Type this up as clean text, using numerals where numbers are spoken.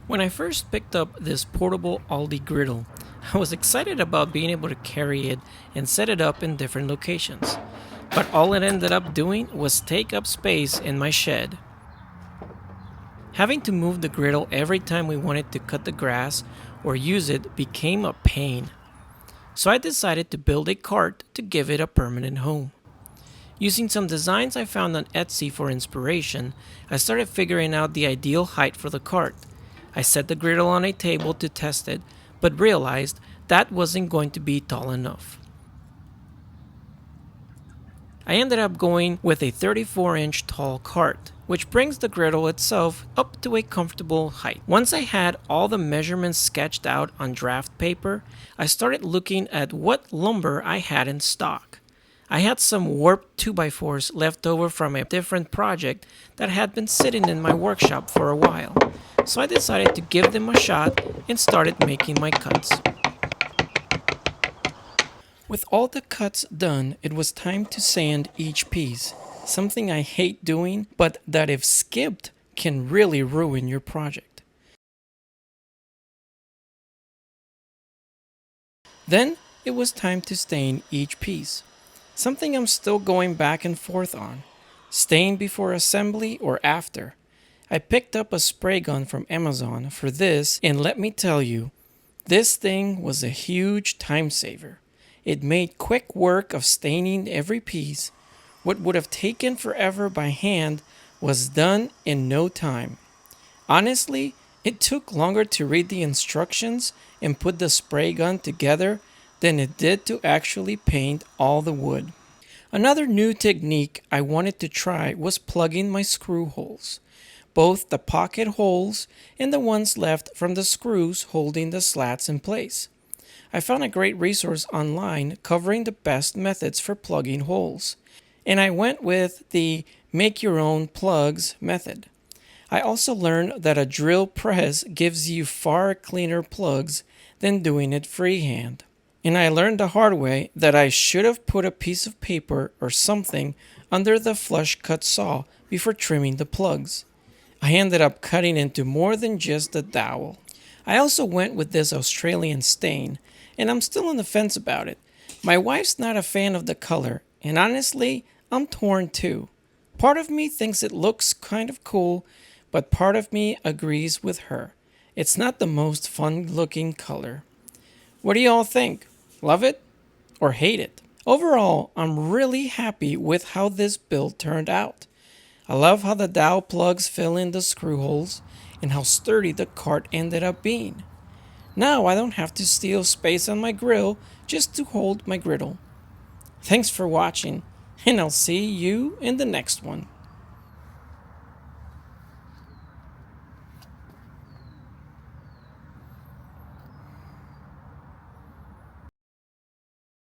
When I first picked up this portable Aldi griddle, I was excited about being able to carry it and set it up in different locations. But all it ended up doing was take up space in my shed. Having to move the griddle every time we wanted to cut the grass or use it became a pain. So I decided to build a cart to give it a permanent home. Using some designs I found on Etsy for inspiration, I started figuring out the ideal height for the cart. I set the griddle on a table to test it, but realized that wasn't going to be tall enough. I ended up going with a 34-inch tall cart, which brings the griddle itself up to a comfortable height. Once I had all the measurements sketched out on draft paper, I started looking at what lumber I had in stock. I had some warped 2x4s left over from a different project that had been sitting in my workshop for a while, so I decided to give them a shot and started making my cuts. With all the cuts done, it was time to sand each piece, something I hate doing, but that if skipped can really ruin your project. Then it was time to stain each piece, something I'm still going back and forth on. Stain before assembly or after. I picked up a spray gun from Amazon for this, and let me tell you, this thing was a huge time saver. It made quick work of staining every piece. What would have taken forever by hand was done in no time. Honestly, it took longer to read the instructions and put the spray gun together than it did to actually paint all the wood. Another new technique I wanted to try was plugging my screw holes, both the pocket holes and the ones left from the screws holding the slats in place. I found a great resource online covering the best methods for plugging holes, and I went with the make your own plugs method. I also learned that a drill press gives you far cleaner plugs than doing it freehand. And I learned the hard way that I should have put a piece of paper or something under the flush cut saw before trimming the plugs. I ended up cutting into more than just the dowel. I also went with this Australian stain, and I'm still on the fence about it. My wife's not a fan of the color, and honestly, I'm torn too. Part of me thinks it looks kind of cool, but part of me agrees with her. It's not the most fun looking color. What do y'all think? Love it or hate it? Overall, I'm really happy with how this build turned out. I love how the dowel plugs fill in the screw holes and how sturdy the cart ended up being. Now I don't have to steal space on my grill just to hold my griddle. Thanks for watching, and I'll see you in the next one.